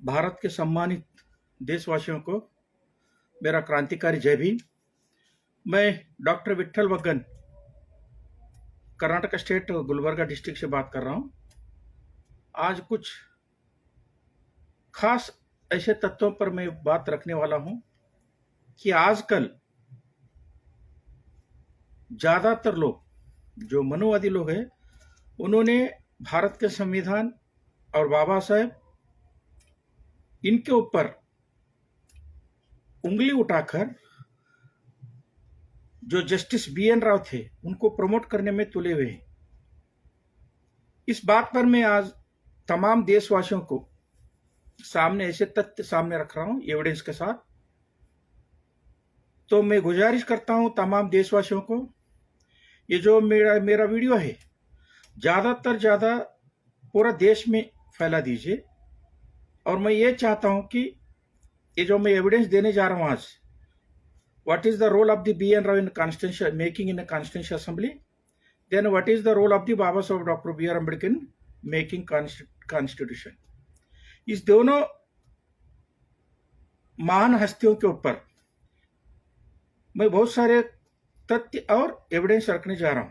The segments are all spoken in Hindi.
भारत के सम्मानित देशवासियों को मेरा क्रांतिकारी जय भीम। मैं doctor Vitthal Waggan Karnataka state Gulbarga district से बात कर रहा हूं। आज कुछ खास ऐसे तत्वों पर मैं बात रखने वाला हूं कि आजकल ज्यादातर लोग जो मनुवादी लोग हैं उन्होंने भारत के संविधान और बाबा साहेब इनके ऊपर उंगली उठाकर जो जस्टिस BN राव थे उनको प्रमोट करने में तुले हुए हैं। इस बात पर मैं आज तमाम देशवासियों को सामने ऐसे तथ्य सामने रख रहा हूं एविडेंस के साथ। तो मैं गुजारिश करता हूं तमाम देशवासियों को, ये जो मेरा वीडियो है ज्यादा पूरा देश में फैला दीजिए। और मैं ये चाहता हूं कि ये जो मैं एविडेंस देने जा रहा हूं आज, what is the role of the BN Rao in constitution making in a constitutional assembly, then what is the role of the Baba Saheb Dr. B.R. Ambedkar in making constitution। इस दोनों महान हस्तियों के ऊपर मैं बहुत सारे तथ्य और एविडेंस रखने जा रहा हूं।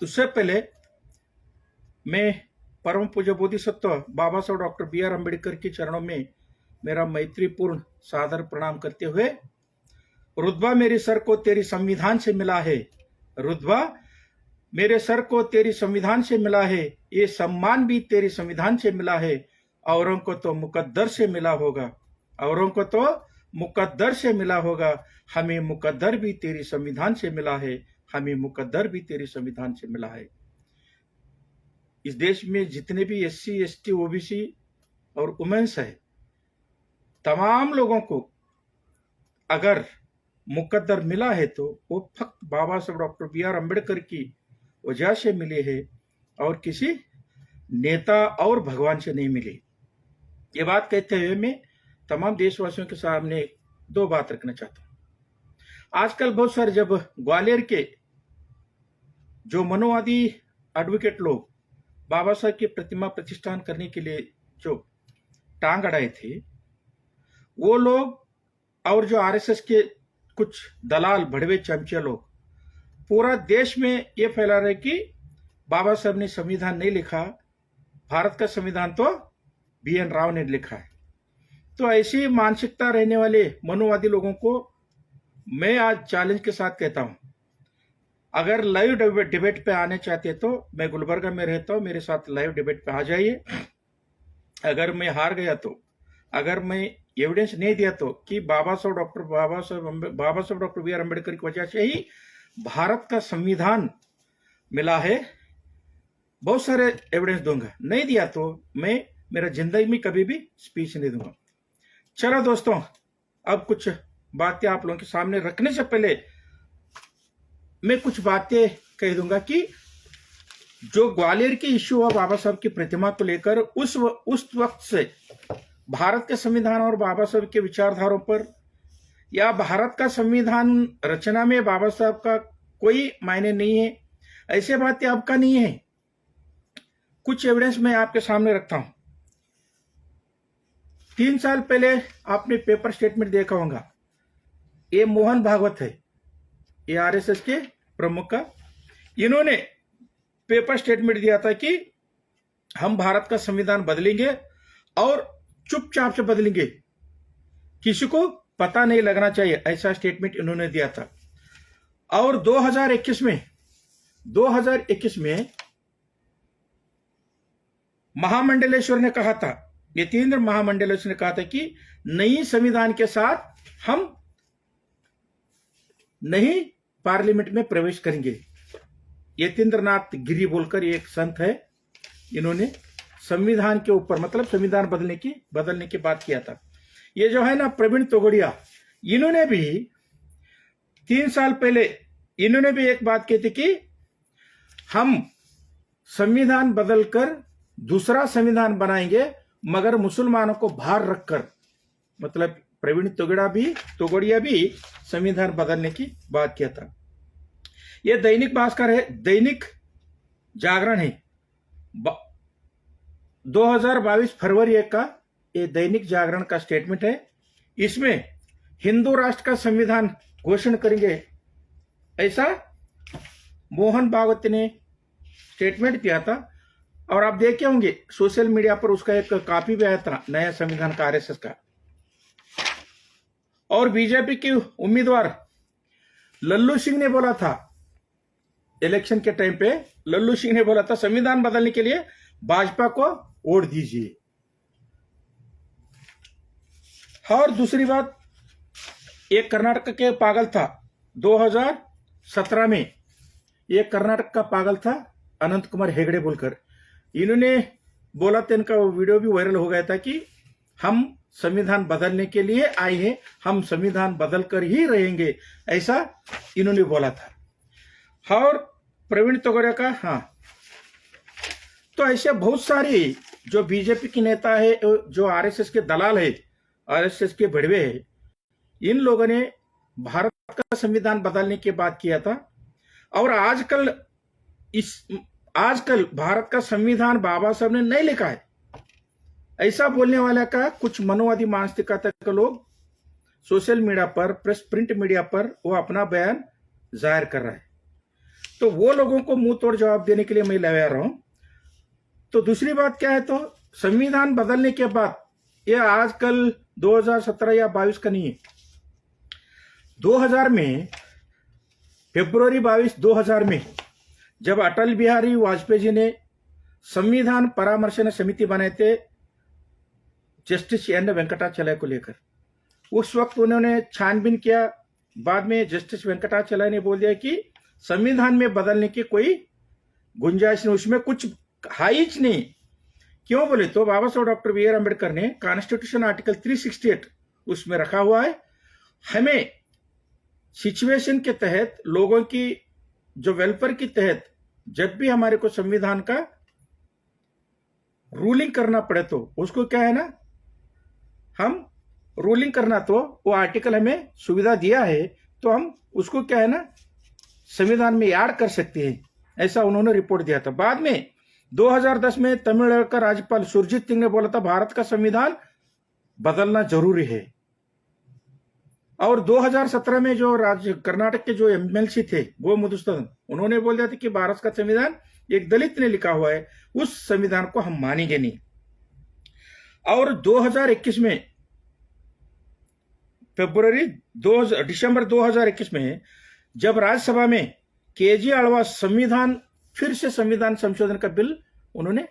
उससे पहले मैं परम पूज्य बोधिसत्व बाबा साहब डॉक्टर B.R. अम्बेडकर के चरणों में मेरा मैत्रीपूर्ण सादर प्रणाम करते हुए, रुतबा मेरे सर को तेरी संविधान से मिला है, रुतबा मेरे सर को तेरी संविधान से मिला है, ये सम्मान भी तेरी संविधान से मिला है, औरों को तो मुकद्दर से मिला होगा, औरों को तो मुकद्दर से मिला होगा, हमें मुकद्दर भी तेरी संविधान से मिला है, हमें मुकद्दर भी तेरी संविधान से मिला है। इस देश में जितने भी SC ST OBC और वुमेन्स है, तमाम लोगों को अगर मुकद्दर मिला है तो वो फक्त बाबा साहब डॉक्टर B.R. अम्बेडकर की वजह से मिले हैं और किसी नेता और भगवान से नहीं मिले। ये बात कहते हुए मैं तमाम देशवासियों के सामने दो बात रखना चाहता हूं। आजकल बहुत सारे जब ग्वालियर के जो मनोवादी एडवोकेट लोग बाबा साहब की प्रतिमा प्रतिष्ठान करने के लिए जो टांग अड़ाए थे, वो लोग और जो RSS के कुछ दलाल भड़वे चमचे लोग पूरा देश में ये फैला रहे कि बाबा साहब ने संविधान नहीं लिखा, भारत का संविधान तो BN राव ने लिखा है। तो ऐसी मानसिकता रहने वाले मनुवादी लोगों को मैं आज चैलेंज के साथ कहता हूं, अगर लाइव डिबेट पे आने चाहते तो मैं गुलबर्गा में रहता हूं, मेरे साथ लाइव डिबेट पे आ जाइए। अगर मैं हार गया तो, अगर मैं एविडेंस नहीं दिया तो कि बाबा साहब डॉक्टर B.R. अम्बेडकर की वजह से ही भारत का संविधान मिला है, बहुत सारे एविडेंस दूंगा। नहीं दिया तो मैं मेरा जिंदगी में कभी भी स्पीच नहीं दूंगा। चलो दोस्तों, अब कुछ बातें आप लोगों के सामने रखने से पहले मैं कुछ बातें कह दूंगा कि जो ग्वालियर की इश्यू हुआ बाबा साहब की प्रतिमा को लेकर, उस वक्त से भारत के संविधान और बाबा साहब के विचारधारों पर या भारत का संविधान रचना में बाबा साहब का कोई मायने नहीं है, ऐसे बातें अब का नहीं है। कुछ एविडेंस मैं आपके सामने रखता हूं। 3 साल पहले आपने पेपर स्टेटमेंट देखा होगा, ये मोहन भागवत है, ये RSS के प्रमुख का, इन्होंने पेपर स्टेटमेंट दिया था कि हम भारत का संविधान बदलेंगे और चुपचाप से बदलेंगे, किसी को पता नहीं लगना चाहिए, ऐसा स्टेटमेंट इन्होंने दिया था। और 2021 में महामंडलेश्वर ने कहा था, यतीन्द्र महामंडलेश्वर ने कहा था कि नई संविधान के साथ हम नहीं पार्लियामेंट में प्रवेश करेंगे। यतीन्द्र नाथ गिरी बोलकर एक संत है, इन्होंने संविधान के ऊपर मतलब संविधान बदलने की बात किया था। ये जो है ना प्रवीण तोगड़िया, इन्होंने भी 3 साल पहले इन्होंने भी एक बात की थी कि हम संविधान बदलकर दूसरा संविधान बनाएंगे मगर मुसलमानों को बाहर रखकर, मतलब प्रवीण तोगड़िया भी संविधान बदलने की बात किया था। ये दैनिक भास्कर है, दैनिक जागरण है, 2022 फरवरी 1 का ये दैनिक जागरण का स्टेटमेंट है। इसमें हिंदू राष्ट्र का संविधान घोषणा करेंगे ऐसा मोहन भागवत ने स्टेटमेंट दिया था। और आप देखे होंगे सोशल मीडिया पर उसका एक कॉपी भी आया था नया संविधान का आरएसएस का। और बीजेपी के उम्मीदवार लल्लू सिंह ने बोला था इलेक्शन के टाइम पे, लल्लू सिंह ने बोला था संविधान बदलने के लिए भाजपा को वोट दीजिए। और दूसरी बात, एक कर्नाटक के पागल था 2017 में, एक कर्नाटक का पागल था अनंत कुमार हेगड़े बोलकर, इन्होंने बोला था, इनका वीडियो भी वायरल हो गया था कि हम संविधान बदलने के लिए आए हैं, हम संविधान बदल कर ही रहेंगे, ऐसा इन्होंने बोला था। और प्रवीण तोगड़िया का, हाँ, तो ऐसे बहुत सारे जो बीजेपी के नेता है, जो आरएसएस के दलाल है, आरएसएस के भड़वे है, इन लोगों ने भारत का संविधान बदलने की बात किया था। और आजकल भारत का संविधान बाबा साहब ने नहीं लिखा है, ऐसा बोलने वाला का कुछ मनोवादी मानसिकता के लोग सोशल मीडिया पर, प्रिंट मीडिया पर वो अपना बयान जाहिर कर रहा है। तो वो लोगों को मुंह तोड़ जवाब देने के लिए मैं लगा रहा हूं। तो दूसरी बात क्या है, तो संविधान बदलने के बाद, ये आजकल 2017 या 22 का नहीं है, 2000 में, फरवरी 22, 2000 में जब अटल बिहारी वाजपेयी जी ने संविधान परामर्शन समिति बनाए थे जस्टिस एन वेंकटाचलय को लेकर, उस वक्त उन्होंने छानबीन किया। बाद में जस्टिस वेंकटाचलय ने बोल दिया कि संविधान में बदलने की कोई गुंजाइश नहीं, उसमें कुछ है ही नहीं। क्यों बोले तो बाबा Saheb doctor B R Ambedkar ने कॉन्स्टिट्यूशन आर्टिकल 368 उसमें रखा हुआ है, हमें सिचुएशन के तहत, लोगों की जो वेलफेयर के तहत, जब भी हमारे को संविधान का रूलिंग करना पड़े तो उसको क्या है ना, हम रूलिंग करना, तो वो आर्टिकल हमें सुविधा दिया है, तो हम उसको क्या है ना संविधान में ऐड कर सकते हैं, ऐसा उन्होंने रिपोर्ट दिया था। बाद में 2010 में तमिलनाडु का राज्यपाल सुरजीत सिंह ने बोला था भारत का संविधान बदलना जरूरी है। और 2017 में जो कर्नाटक के जो एमएलसी थे वो मधुसूदन, उन्होंने बोल दिया था कि भारत का संविधान एक दलित ने लिखा हुआ है, उस संविधान को हम मानेंगे नहीं। और 2021 में दिसंबर 2021 में जब राज्यसभा में केजी आळवा फिर से संविधान संशोधन का बिल उन्होंने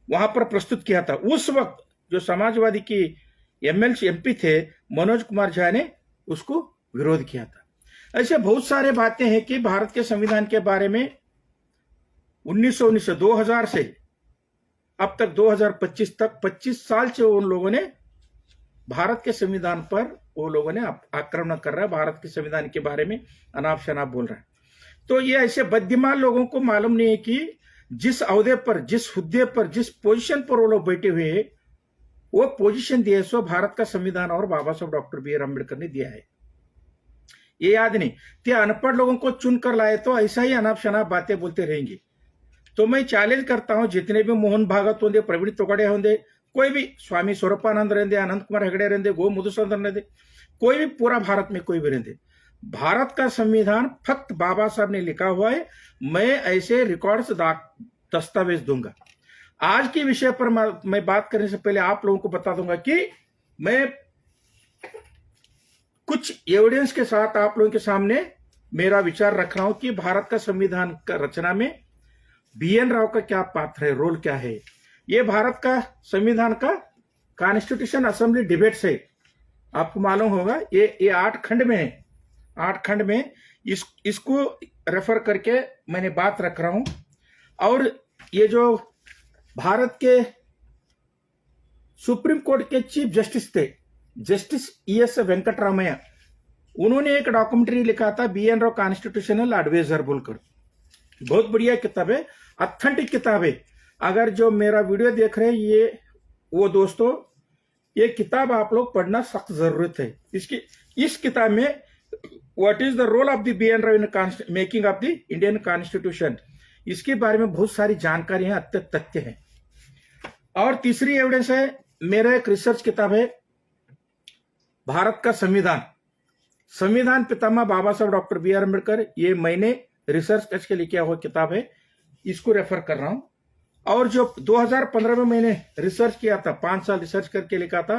वहां पर प्रस्तुत किया था, उस वक्त जो समाजवादी की एमपी थे मनोज कुमार झा ने उसको विरोध किया था। ऐसे बहुत सारे बातें हैं कि भारत के संविधान के बारे में 2000 से अब तक 2025 तक 25 साल से उन लोगों ने भारत के संविधान पर वो लोगों ने आक्रमण कर रहा है, भारत के संविधान के बारे में अनाप शनाप बोल रहा है। तो ये ऐसे बुद्धिमान लोगों को मालूम नहीं है कि जिस अहदे पर, जिस हुद्दे पर, जिस पोजीशन पर वो लोग बैठे हुए हैं, वो पोजीशन दिए सो भारत का संविधान और बाबा Saheb doctor B R Ambedkar ने दिया है, ये याद नहीं। ते अनपढ़ लोगों को चुनकर लाए तो ऐसा ही अनाप शनाप बातें बोलते रहेंगे। तो मैं चैलेंज करता हूं, जितने भी मोहन भागवत होंगे, प्रवीण तोगड़े होंगे, कोई भी स्वामी स्वरूपानंद रहते, अनंत कुमार हेगड़े रहते, गो मधुसूदन रहते, कोई भी पूरा भारत में कोई भी रहते, भारत का संविधान फक्त बाबा साहब ने लिखा हुआ है। मैं ऐसे रिकॉर्ड्स दस्तावेज दूंगा। आज के विषय पर मैं बात करने से पहले आप लोगों को बता दूंगा कि मैं कुछ एविडेंस के साथ आप लोगों के सामने मेरा विचार रख रहा हूं कि भारत का संविधान का रचना में BN राव का क्या पात्र है, रोल क्या है। ये भारत का संविधान का कॉन्स्टिट्यूशन असेंबली डिबेट्स है, आपको मालूम होगा, ये 8 खंड में है, 8 खंड में इसको रेफर करके मैंने बात रख रहा हूं। और ये जो भारत के सुप्रीम कोर्ट के चीफ जस्टिस थे, जस्टिस ES वेंकटरामैया, उन्होंने एक डॉक्यूमेंट्री लिखा था BN राव कॉन्स्टिट्यूशनल एडवाइजर बोलकर, बहुत बढ़िया किताब है, ऑथेंटिक किताब है। अगर जो मेरा वीडियो देख रहे हैं ये वो दोस्तों, ये किताब आप लोग पढ़ना सख्त जरूरत है। इस किताब में what is the role of the BN Rao in making of the Indian constitution, इसके बारे में बहुत सारी जानकारी है, तथ्य है। और तीसरी एविडेंस है, मेरा एक रिसर्च किताब है भारत का संविधान, संविधान पितामह बाबा Saheb doctor B R Ambedkar. ये मैंने रिसर्च करके लिखा हुआ किताब है, इसको रेफर कर रहा हूं। और जो 2015 में मैंने रिसर्च किया था, 5 साल रिसर्च करके लिखा था,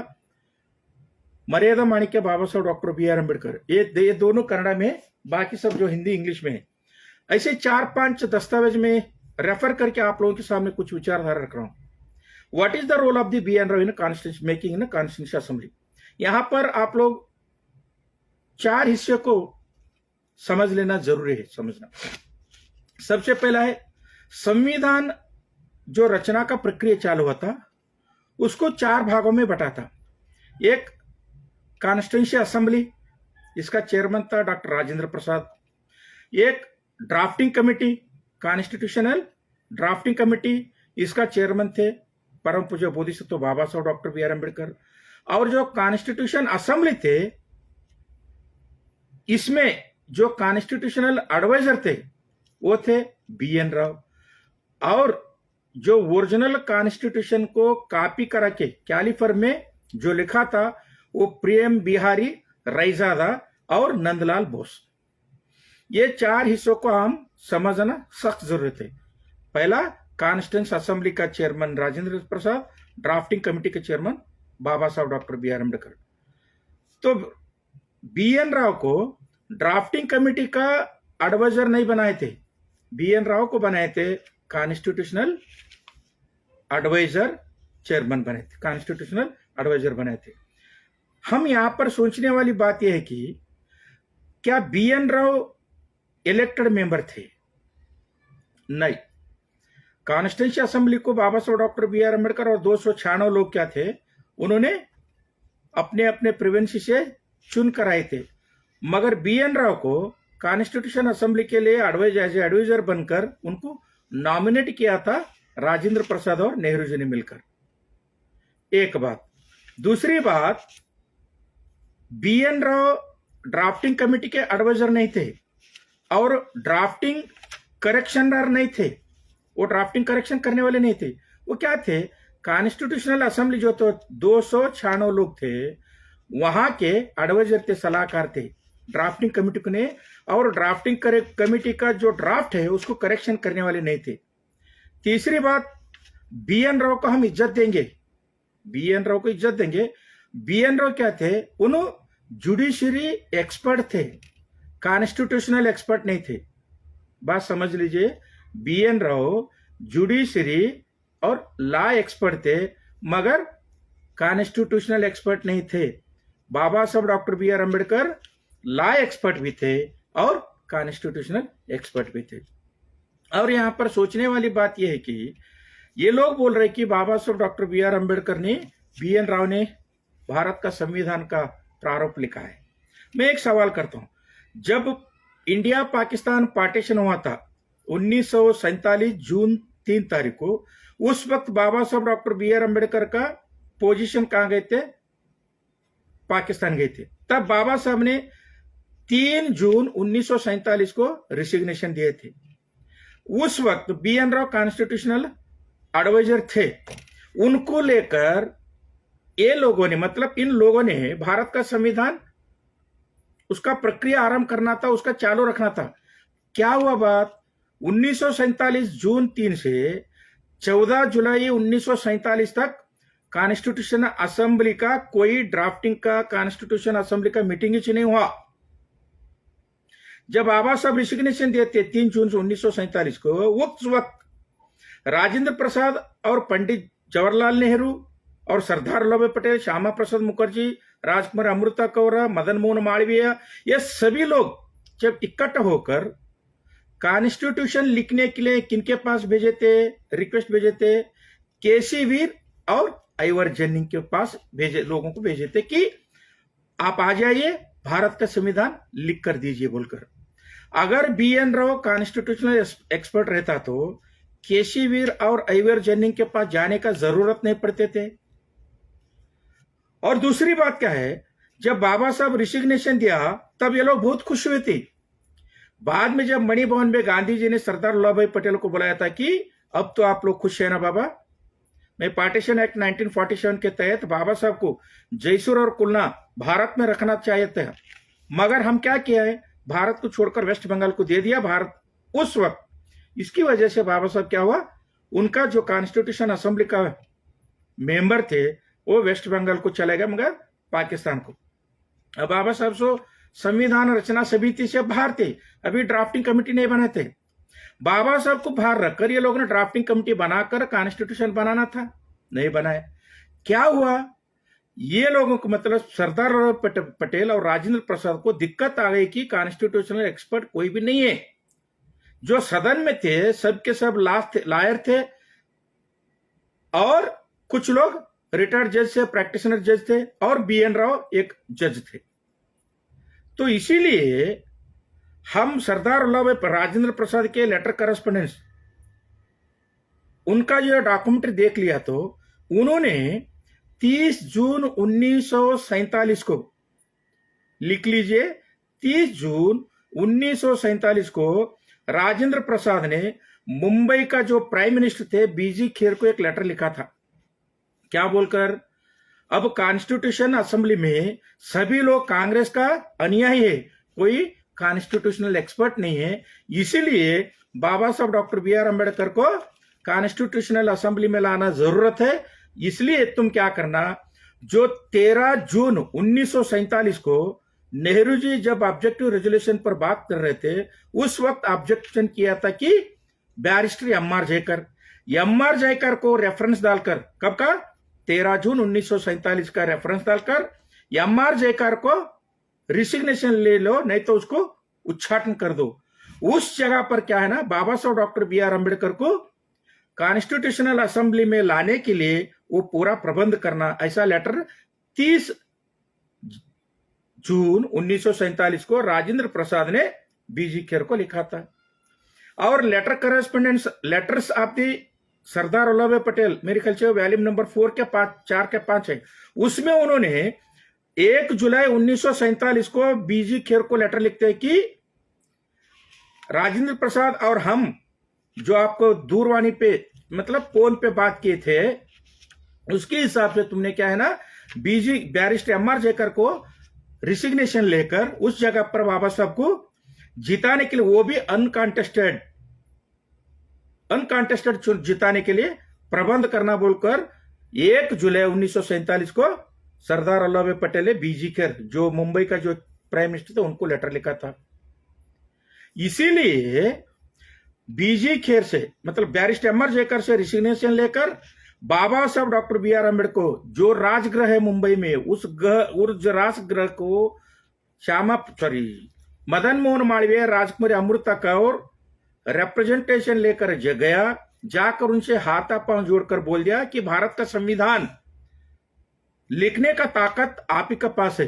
मर्यादा माणिक्य बाबा Saheb doctor B R Ambedkar, ये दोनों कन्नड़ा में, बाकी सब जो हिंदी इंग्लिश में है। ऐसे 4-5 दस्तावेज में रेफर करके आप लोगों के सामने कुछ विचारधारा रख रहा हूं। What is the role of the B N Rao in constitution making in constitution assembly. यहां पर आप लोग 4 हिस्से को समझ लेना जरूरी है, समझना। सबसे पहला है, संविधान जो रचना का प्रक्रिया चालू हुआ था उसको 4 भागों में बटा था। एक कॉन्स्टिट्यूंसी असेंबली, इसका चेयरमैन था डॉक्टर राजेंद्र प्रसाद। एक drafting committee, constitutional drafting committee, इसका चेयरमैन थे परम पूज्य बोधिसत्व बाबा Saheb doctor B R Ambedkar. और जो कॉन्स्टिट्यूशन असेंबली थे, इसमें जो कॉन्स्टिट्यूशनल एडवाइजर थे वो थे बी एन राव। और जो ओरिजिनल कॉन्स्टिट्यूशन को कॉपी करा के कैलिफर में जो लिखा था वो प्रेम बिहारी रईजादा और नंदलाल बोस। ये 4 हिस्सों को हम समझना सख्त जरूरत है। पहला, कॉन्स्टिट्यूशन असेंबली का chairman Rajendra Prasad, drafting committee के चेयरमैन बाबा Saheb doctor B R Ambedkar. तो बी एन राव को ड्राफ्टिंग कमेटी का एडवाइजर नहीं बनाए थे, बी एन राव को बनाए थे कॉन्स्टिट्यूशनल एडवाइजर चेयरमैन बने थे, कॉन्स्टिट्यूशनल एडवाइजर बनाए थे। हम यहां पर सोचने वाली बात यह है कि क्या B N Rao elected member थे? नहीं। कॉन्स्टिट्यूंसी असेंबली को बाबा Saheb doctor B R Ambedkar और 296 लोग क्या थे, उन्होंने अपने अपने प्रेवेंसी से चुन कर आए थे। मगर बी एन राव को कॉन्स्टिट्यूशन असेंबली के लिए एडवाइजर बनकर उनको नॉमिनेट किया था राजेंद्र प्रसाद और नेहरू जी ने मिलकर। एक बात। दूसरी बात, B N Rao drafting committee के एडवाइजर नहीं थे और ड्राफ्टिंग करेक्शनर नहीं थे, वो ड्राफ्टिंग करेक्शन करने वाले नहीं थे। वो क्या थे, कॉन्स्टिट्यूशनल असेंबली जो तो 296 लोग थे, वहां के एडवाइजर थे, सलाहकार थे ड्राफ्टिंग कमेटी को ने। और ड्राफ्टिंग कमेटी का जो ड्राफ्ट है उसको करेक्शन करने वाले नहीं थे। तीसरी बात, बी एन राव को हम इज्जत देंगे, बी एन राव को इज्जत देंगे। बी एन राव क्या थे, उन्होंने जुडिशरी एक्सपर्ट थे, कॉन्स्टिट्यूशनल एक्सपर्ट नहीं थे। बात समझ लीजिए, बी एन राव जुडिशरी और लॉ एक्सपर्ट थे मगर कॉन्स्टिट्यूशनल एक्सपर्ट नहीं थे। Baba Saheb doctor B R Ambedkar law expert भी थे और कॉन्स्टिट्यूशनल एक्सपर्ट भी थे। और यहां पर सोचने वाली बात यह है कि ये लोग बोल रहे कि बाबा Saheb doctor B R Ambedkar ने, बी एन राव ने भारत का संविधान का प्रारूप लिखा है। मैं एक सवाल करता हूं, जब इंडिया पाकिस्तान पार्टीशन हुआ था 1947 जून 3 तारीख को, उस वक्त बाबा Saheb doctor B R Ambedkar का पोजीशन कहां गए थे, पाकिस्तान गए थे। तब बाबा साहब ने 3 जून 1947 को रिसिग्नेशन दिए थे। उस वक्त B N Rao constitutional advisor थे। उनको लेकर ये लोगों ने, मतलब इन लोगों ने भारत का संविधान, उसका प्रक्रिया आरंभ करना था, उसका चालू रखना था। क्या हुआ बात, 1947 जून 3 से 14 जुलाई 1947 तक कॉन्स्टिट्यूशन असेंबली का कोई ड्राफ्टिंग का, कॉन्स्टिट्यूशन असेंबली का मीटिंग ही नहीं हुआ। जब बाबा साहब रिसिग्नेशन देते 3 जून 1947 को, उस वक्त राजेंद्र प्रसाद और पंडित जवाहरलाल नेहरू और सरदार वल्लभ भाई पटेल, श्यामा प्रसाद मुखर्जी, राजकुमार अमृता कौर, मदन मोहन मालवीय, ये सभी लोग जब इकट्ठा होकर कॉन्स्टिट्यूशन लिखने के लिए किनके पास भेजे थे, रिक्वेस्ट भेजे थे, केसी वीर और आइवर जेनिंग के पास भेजे, लोगों को भेजे थे कि आप आ जाइए, भारत का संविधान लिख कर दीजिए बोलकर। अगर B N Rao constitutional expert रहता तो केसी वीर और आइवर जेनिंग के पास जाने का जरूरत नहीं पड़ते थे। और दूसरी बात क्या है, जब बाबा साहब रिसिग्नेशन दिया तब ये लोग बहुत खुश हुए थे। बाद में जब मणि भवन में गांधी जी ने सरदार वल्लभ भाई पटेल को बुलाया था कि अब तो आप लोग खुश है ना बाबा, मैं पार्टीशन एक्ट 1947 के तहत बाबा साहब को जयसूर और खुलना भारत में रखना चाहिए था, मगर हम क्या किया है, भारत को छोड़कर वेस्ट बंगाल को दे दिया। भारत उस वक्त इसकी वजह से बाबा साहब क्या हुआ, उनका जो कॉन्स्टिट्यूशन असेंबली का मेंबर थे वो वेस्ट बंगाल को चले गए, मगर पाकिस्तान को। अब बाबा साहब सो संविधान रचना समिति से बाहर थे, अभी ड्राफ्टिंग कमेटी नहीं बने थे। बाबा साहब को बाहर रखकर ये लोगों ने ड्राफ्टिंग कमेटी बनाकर कॉन्स्टिट्यूशन बनाना था, नहीं बनाया। क्या हुआ, ये लोगों को मतलब सरदार वल्लभ पटेल और राजेंद्र प्रसाद को दिक्कत आ गई कि कॉन्स्टिट्यूशनल एक्सपर्ट कोई भी नहीं है। जो सदन में थे सबके सब लायर थे और कुछ लोग रिटायर्ड जज से प्रैक्टिशनर जज थे और BN राव एक जज थे। तो इसीलिए हम सरदार वल्लभ राजेंद्र प्रसाद के लेटर करस्पॉन्डेंस उनका जो डॉक्यूमेंट्री देख लिया तो उन्होंने 30 जून 1947 को, लिख लीजिए, 30 जून 1947 को राजेंद्र प्रसाद ने मुंबई का जो प्राइम मिनिस्टर थे BG खेर को एक लेटर लिखा था। क्या बोलकर, अब कॉन्स्टिट्यूशन असेंबली में सभी लोग कांग्रेस का अनुयायी है, कोई कॉन्स्टिट्यूशनल एक्सपर्ट नहीं है, इसीलिए बाबा साहब डॉक्टर BR अम्बेडकर को कॉन्स्टिट्यूशनल असेंबली में लाना जरूरत है। इसलिए तुम क्या करना, जो 13 जून 1947 को नेहरू जी जब ऑब्जेक्टिव रेजोल्यूशन पर बात कर रहे थे, उस वक्त ऑब्जेक्शन किया था कि बैरिस्टर MR जयकर को रेफरेंस डालकर, कब का, 13 जून 1947 का रेफरेंस डालकर MR जयकर को रिसिग्नेशन ले लो, नहीं तो उसको उच्चाटन कर दो। उस जगह पर क्या है ना, बाबा साहब डॉक्टर BR अम्बेडकर को कॉन्स्टिट्यूशनल असेंबली में लाने के लिए वो पूरा प्रबंध करना, ऐसा लेटर 30 जून 1947 को राजेंद्र प्रसाद ने BG खेर को लिखा था। और letter correspondence letters of the Sardar Vallabh Patel, मेरे ख्याल से वॉल्यूम नंबर 4 के 5 है, उसमें उन्होंने 1 जुलाई 1947 को BG खेर को लेटर लिखते हैं कि राजेंद्र प्रसाद और हम जो आपको दूरवाणी पे मतलब फोन पे बात किए थे, उसके हिसाब से तुमने क्या है ना, बैरिस्टर MR जयकर को रिसिग्नेशन लेकर उस जगह पर बाबा साहब को जिताने के लिए, वो भी अनकॉन्टेस्टेड जिताने के लिए प्रबंध करना बोलकर 1 जुलाई 1947 को सरदार वल्लभ पटेल ने BG खेर, जो मुंबई का जो प्राइम मिनिस्टर थे, उनको लेटर लिखा था। इसीलिए BG खेर से मतलब बैरिस्टर MR जयकर से रिसिग्नेशन लेकर बाबा साहब डॉक्टर BR अम्बेडकर को, जो राजगृह है मुंबई में, उस राजगृह को मदन मोहन मालवीय, राजकुमारी अमृता कौर रिप्रेजेंटेशन लेकर गया, जाकर उनसे हाथापांव जोड़कर बोल दिया कि भारत का संविधान लिखने का ताकत आप ही के पास है।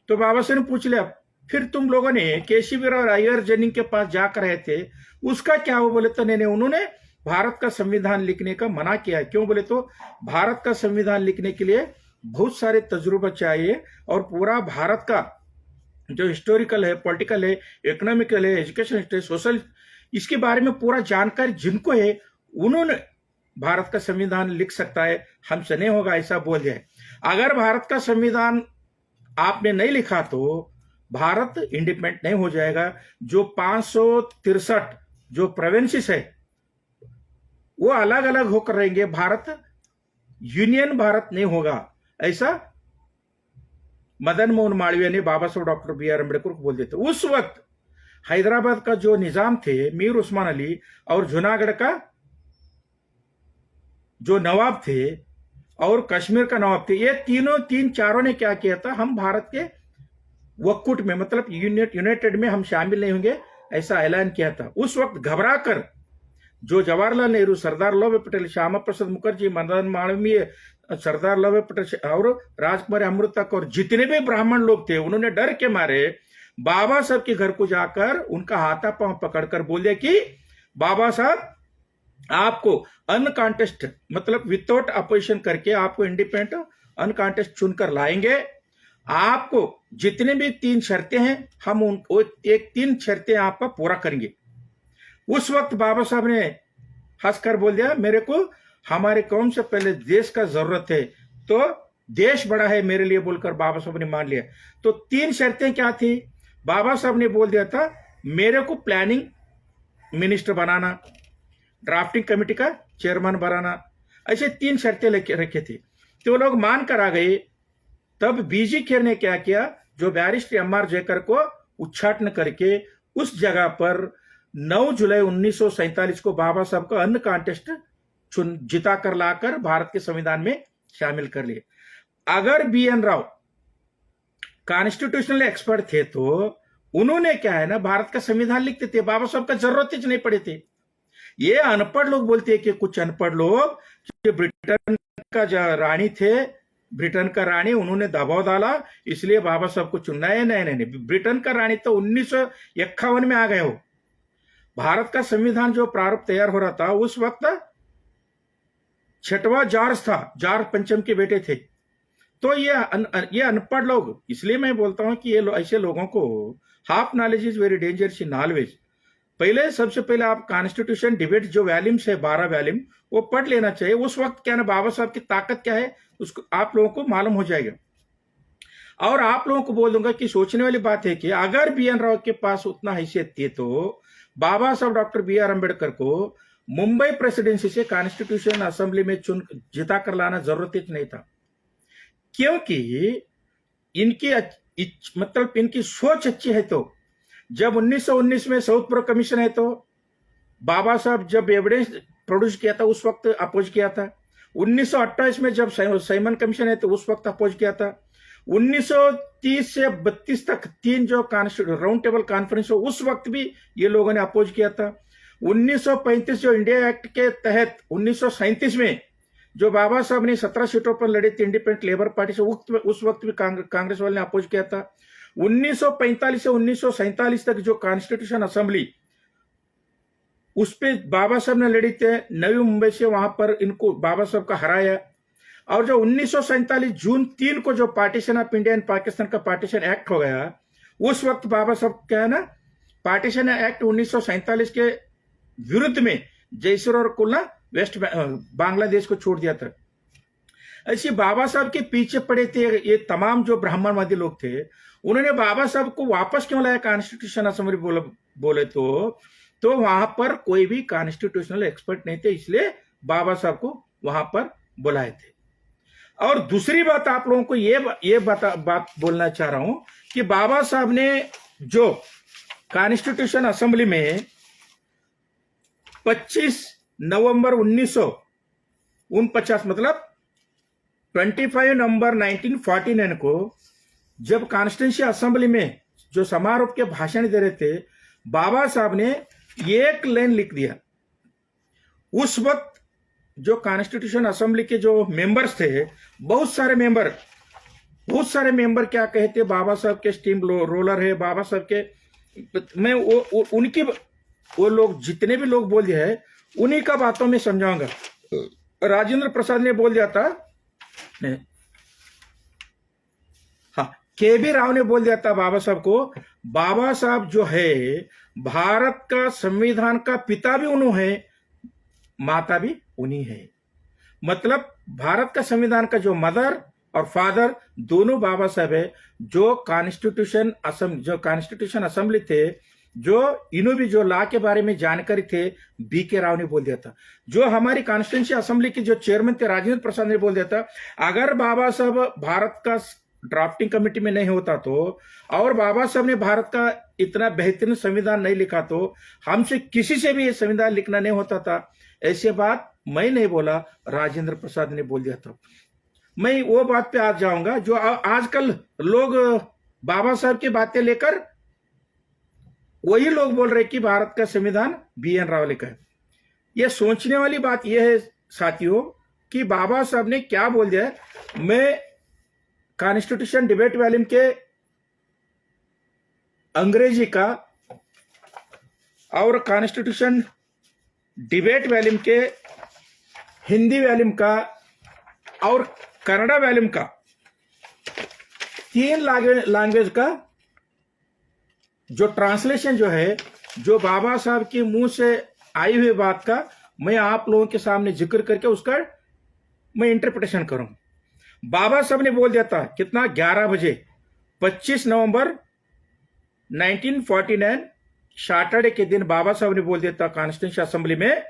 तो बाबा साहब ने पूछ लिया, फिर तुम लोगों ने केसीवीर और अय्यर जेनिंग के पास जाकर रहे थे, उसका क्या हुआ? बोले तो नहीं, उन्होंने भारत का संविधान लिखने का मना किया है। क्यों? बोले तो भारत का संविधान लिखने के लिए बहुत सारे तजुर्बा चाहिए और पूरा भारत का जो हिस्टोरिकल है, पॉलिटिकल है, इकोनॉमिकल है, एजुकेशन है, सोशल, इसके बारे में पूरा जानकारी जिनको है उन्होंने भारत का संविधान लिख सकता है, हमसे नहीं होगा, ऐसा बोल दिया है। अगर भारत का संविधान आपने नहीं लिखा तो भारत इंडिपेंडेंट नहीं हो जाएगा। जो 563 जो प्रोविंसेस है वो अलग अलग होकर रहेंगे, भारत यूनियन भारत नहीं होगा, ऐसा मदन मोहन मालवीय ने बाबा साहब डॉक्टर BR अम्बेडकर को बोल देते। उस वक्त हैदराबाद का जो निजाम थे मीर उस्मान अली और जूनागढ़ का जो नवाब थे और कश्मीर का नवाब थे, ये चारों ने क्या किया था, हम भारत के वक्कुट में मतलब यूनाइटेड में हम शामिल नहीं होंगे, ऐसा ऐलान किया था। उस वक्त घबरा कर जो जवाहरलाल नेहरू, सरदार वल्लभ पटेल, श्यामा प्रसाद मुखर्जी, मदन मालवीय, सरदार वल्लभ पटेल और राजकुमारी अमृता कौर, जितने भी ब्राह्मण लोग थे, उन्होंने डर के मारे बाबा साहब के घर को जाकर उनका हाथापांव पकड़कर बोल दिया कि बाबा साहब आपको अनकॉन्टेस्ट मतलब विदाउट अपोजिशन करके आपको इंडिपेंडेंट अनकॉन्टेस्ट चुनकर लाएंगे। आपको जितने भी 3 शर्तें हैं हम उनको 3 शर्तें आपका पूरा करेंगे। उस वक्त बाबा साहब ने हंसकर बोल दिया, मेरे को हमारे कौम से पहले देश का जरूरत है, तो देश बड़ा है मेरे लिए बोलकर बाबा साहब ने मान लिया। तो 3 शर्तें क्या थी? बाबा साहब ने बोल दिया था मेरे को प्लानिंग मिनिस्टर बनाना, ड्राफ्टिंग कमेटी का चेयरमैन बनाना, ऐसे 3 शर्तें लेके रखे थे। तो लोग मान कर आ गए। तब बीजी खेर ने क्या किया, जो बैरिस्टर एम.आर. जयकर को उच्चाटन करके उस जगह पर 9 जुलाई 1947 को बाबा साहब का अन्य कॉन्टेस्ट जिता कर लाकर भारत के संविधान में शामिल कर लिए। अगर बी.एन. राव कॉन्स्टिट्यूशनल एक्सपर्ट थे तो उन्होंने क्या है ना, भारत का संविधान लिखते थे, बाबा साहब का जरूरत ही नहीं पड़े थे। ये अनपढ़ लोग बोलते हैं कि कुछ अनपढ़ लोग, ब्रिटेन का रानी थे, ब्रिटेन का रानी, उन्होंने दबाव डाला इसलिए बाबा साहब को चुनना है। नहीं नहीं नहीं, ब्रिटेन का रानी तो 1951 में आ गए हो। भारत का संविधान जो प्रारूप तैयार हो रहा था उस वक्त 6वां जॉर्ज था, जॉर्ज पंचम के बेटे थे। तो ये अनपढ़ लोग, इसलिए मैं बोलता हूं कि ये ऐसे लोगों को half knowledge is very dangerous in knowledge. पहले सबसे पहले आप कॉन्स्टिट्यूशन डिबेट जो वॉल्यूम्स है 12 वॉल्यूम वो पढ़ लेना चाहिए। उस वक्त क्या ना बाबा साहब की ताकत क्या है उसको आप लोगों को मालूम हो जाएगा। और आप लोगों को बोल दूंगा कि सोचने वाली बात है कि अगर बी.एन. राव के पास उतना हैसियत थी तो बाबा साहब डॉक्टर बी.आर. अम्बेडकर को मुंबई प्रेसिडेंसी से कॉन्स्टिट्यूशन असेंबली में जिता कर लाना जरूरत ही नहीं था, क्योंकि इनकी सोच अच्छी है। तो जब 1919 में साउथ प्रो कमीशन है तो बाबा साहब जब एविडेंस प्रोड्यूस किया था उस वक्त अपोज किया था। 1928 में जब साइमन कमीशन है तो उस वक्त अपोज किया था। 1930 से 32 तक 3 जो राउंड टेबल कॉन्फ्रेंस हो उस वक्त भी ये लोगों ने अपोज किया था। 1935 जो इंडिया एक्ट के तहत 1937 में जो बाबा साहब ने 17 सीटों पर लड़े थे इंडिपेंडेंट लेबर पार्टी से, उस वक्त भी कांग्रेस वाले ने अपोज किया था। 1945 से 1947 तक जो कॉन्स्टिट्यूशन असेंबली उस पे बाबा साहब ने लड़ी थे नवी मुंबई से, वहां पर इनको बाबा साहब का हराया। और जो 1947 जून 3 को जो partition of India and Pakistan का पार्टीशन एक्ट हो गया, उस वक्त बाबा साहब क्या है ना, पार्टीशन एक्ट 1947 के विरुद्ध में जयसर और कुलना वेस्ट बांग्लादेश को छोड़ दिया था। ऐसे बाबा साहब के पीछे पड़े थे ये तमाम जो ब्राह्मणवादी लोग थे। उन्होंने बाबा साहब को वापस क्यों लाया कॉन्स्टिट्यूशन असेंबली बोले तो वहां पर कोई भी कॉन्स्टिट्यूशनल एक्सपर्ट नहीं थे, इसलिए बाबा साहब को वहां पर बुलाए थे। और दूसरी बात आप लोगों को ये बात बोलना चाह रहा हूं कि बाबा साहब ने जो कॉन्स्टिट्यूशन असेंबली में 25 नवंबर 1949 मतलब 25 नवंबर 1949 को जब कॉन्स्टिट्यूशन असेंबली में जो समारोह के भाषण दे रहे थे, बाबा साहब ने एक लाइन लिख दिया। उस वक्त जो कॉन्स्टिट्यूशन असेंबली के जो मेंबर्स थे, बहुत सारे मेंबर क्या कहते, बाबा साहब के स्टीम रोलर है, बाबा साहब के, मैं उनकी वो लोग जितने भी लोग बोल दिया है उन्हीं का बातों में समझाऊंगा। राजेंद्र प्रसाद ने बोल दिया था, हाँ, के.बी. राव ने बोल दिया था बाबा साहब को, बाबा साहब जो है भारत का संविधान का पिता भी उन्होंने है, माता भी उन्हीं है। मतलब भारत का संविधान का जो मदर और फादर दोनों बाबा साहब है। जो कॉन्स्टिट्यूशन असेंबली थे, जो इन्हों भी जो लॉ के बारे में जानकारी थे, बी.के. राव ने बोल दिया था। जो हमारी कॉन्स्टिट्यूशन असेंबली के जो चेयरमैन थे राजेंद्र प्रसाद ने बोल दिया था, अगर बाबा साहब भारत का ड्राफ्टिंग कमेटी में नहीं होता तो, और बाबा साहब ने भारत का इतना बेहतरीन संविधान नहीं लिखा तो हमसे किसी से भी ये संविधान लिखना नहीं होता था। ऐसी बात मैं नहीं बोला, राजेंद्र प्रसाद ने बोल दिया था। मैं वो बात पे आ जाऊंगा जो आजकल लोग बाबा साहब की बातें लेकर वही लोग बोल रहे कि भारत का संविधान बी.एन. राव लिखा है। यह सोचने वाली बात यह है साथियों कि बाबा साहब ने क्या बोल दिया है। मैं कॉन्स्टिट्यूशन डिबेट वॉल्यूम के अंग्रेजी का और कॉन्स्टिट्यूशन डिबेट वॉल्यूम के हिंदी वॉल्यूम का और कन्नड़ा वॉल्यूम का 3 लैंग्वेज का जो ट्रांसलेशन जो है, जो बाबा साहब के मुंह से आई हुई बात का, मैं आप लोगों के सामने जिक्र करके उसका मैं इंटरप्रिटेशन करूं। बाबा साहब ने बोल दिया था कितना, 11 बजे 25 नवंबर 1949 सैटरडे के दिन बाबा साहब ने बोल दिया था कॉन्स्टिट्यूशन असेंबली में,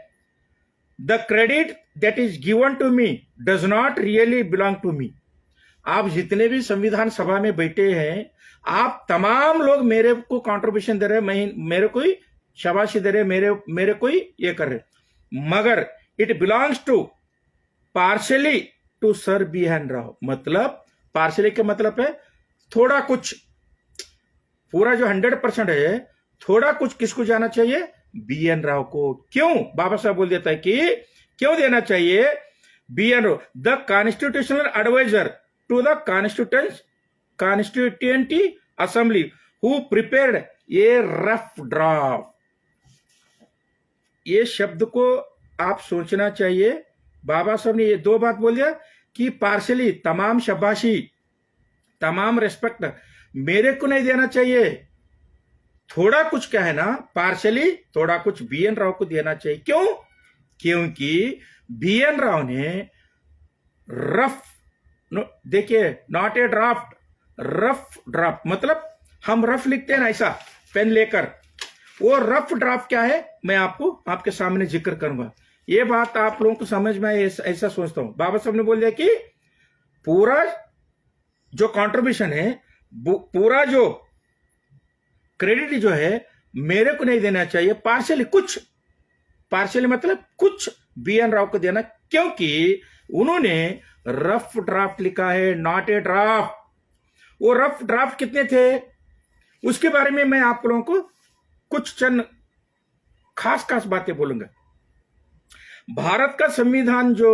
the credit that is given to me does not really belong to me. आप जितने भी संविधान सभा में बैठे हैं, आप तमाम लोग मेरे को कंट्रीब्यूशन दे रहे हैं, मेरे को ही शाबाशी दे रहे, मेरे को ही ये कर रहे, मगर it belongs to partially to sir B N Rao. मतलब पार्शली के मतलब है थोड़ा कुछ, पूरा जो 100% है, थोड़ा कुछ किसको जाना चाहिए, बी एन राव को। क्यों? बाबा साहब बोल देता है कि क्यों देना चाहिए, B N Rau the constitutional adviser to the constituent assembly who prepared a rough draft. ये शब्द को आप सोचना चाहिए। बाबा साहब ने ये दो बात बोल दिया कि पार्शली, तमाम शाबाशी, तमाम रेस्पेक्ट मेरे को नहीं देना चाहिए, थोड़ा कुछ क्या है ना, पार्शली थोड़ा कुछ बी एन राव को देना चाहिए। क्यों? क्योंकि बी एन राव ने रफ, देखिए not a draft, rough draft मतलब हम रफ लिखते हैं ना ऐसा पेन लेकर, वो रफ ड्राफ्ट क्या है मैं आपको आपके सामने जिक्र करूंगा। ये बात आप लोगों को समझ में ऐसा सोचता हूं। बाबा साहब ने बोल दिया कि पूरा जो कंट्रीब्यूशन है, पूरा जो क्रेडिट जो है मेरे को नहीं देना चाहिए, पार्शली कुछ, पार्शली मतलब कुछ बी एन राव को देना, क्योंकि उन्होंने रफ ड्राफ्ट लिखा है, नॉट ए ड्राफ्ट। वो रफ ड्राफ्ट कितने थे उसके बारे में मैं आप लोगों को कुछ चंद खास खास बातें बोलूंगा। भारत का संविधान जो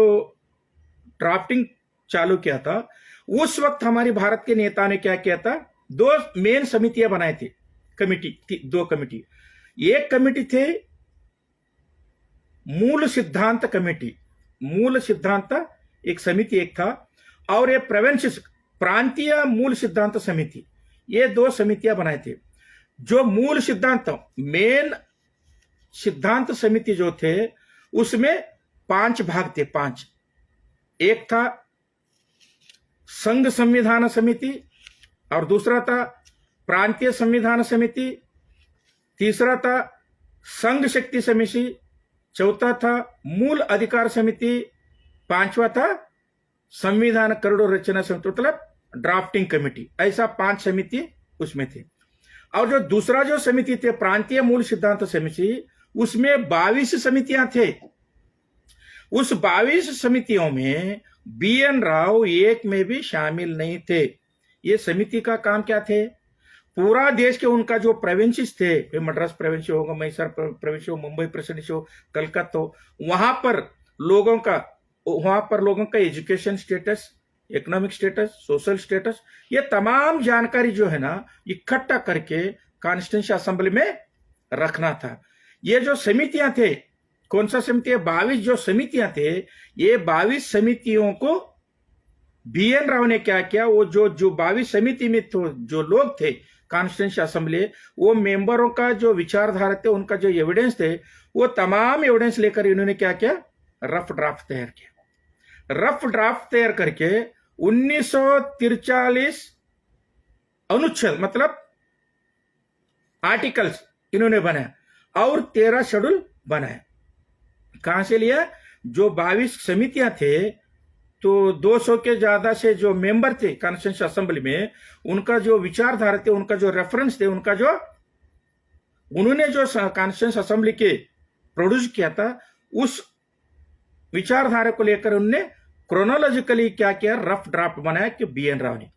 ड्राफ्टिंग चालू किया था, उस वक्त हमारी भारत के नेता ने क्या किया था, दो मेन समितियां बनाई थी, कमिटी, दो कमिटी। एक कमिटी थे मूल सिद्धांत कमेटी, मूल सिद्धांत एक समिति एक था, और ये प्रोविंशियल प्रांतीय मूल सिद्धांत समिति, ये दो समितियां बनाए थे। जो मूल सिद्धांत मेन सिद्धांत समिति जो थे उसमें 5 भाग थे, 5। एक था संघ संविधान समिति, और दूसरा था प्रांतीय संविधान समिति, तीसरा था संघ शक्ति समिति, चौथा था मूल अधिकार समिति, पांचवा था संविधान करोड़ों रचना समिति, मतलब ड्राफ्टिंग कमेटी। ऐसा 5 समिति उसमें थे। और जो दूसरा जो समिति थे प्रांतीय मूल सिद्धांत समिति, उसमें 22 समितियां थे। उस 22 समितियों में बी एन राव एक में भी शामिल नहीं थे। ये समिति का काम क्या थे, पूरा देश के उनका जो प्रोविंसेस थे, मद्रास प्रोविंस होगा, मैसूर प्रोविंस हो, मुंबई प्रेसिडेंसी हो, कलकत्ता हो, वहां पर लोगों का education status, economic status, social status, ये तमाम जानकारी जो है ना इकट्ठा करके कॉन्स्टिट्यूशन असेंबली में रखना था। ये जो समितियां थे, कौन सा समिति है, 22 जो समितियां थे, ये 22 समितियों को बी एन राव ने क्या किया, वो जो 22 समिति में तो जो लोग थे कॉन्स्टिट्यूशन असेंबली, वो मेंबरों का जो विचारधारा थे, उनका जो एविडेंस थे, वो तमाम एविडेंस लेकर इन्होंने क्या किया, रफ ड्राफ्ट तैयार किया। रफ ड्राफ्ट तैयार करके 1943 अनुच्छेद मतलब आर्टिकल्स इन्होंने बनाया और 13 शेड्यूल बनाया। कहां से लिया, जो 22 समितियां थे, तो 200 के ज्यादा से जो मेंबर थे कॉन्स्टिट्यूशन असेंबली में, उनका जो विचारधारा थे, उनका जो रेफरेंस थे, उनका जो उन्होंने जो कॉन्स्टिट्यूशन असेंबली के प्रोड्यूस किया था, उस विचारधारा को लेकर उन्होंने क्रोनोलॉजिकली क्या किया, रफ ड्राफ्ट बनाया कि बी एन राव ने।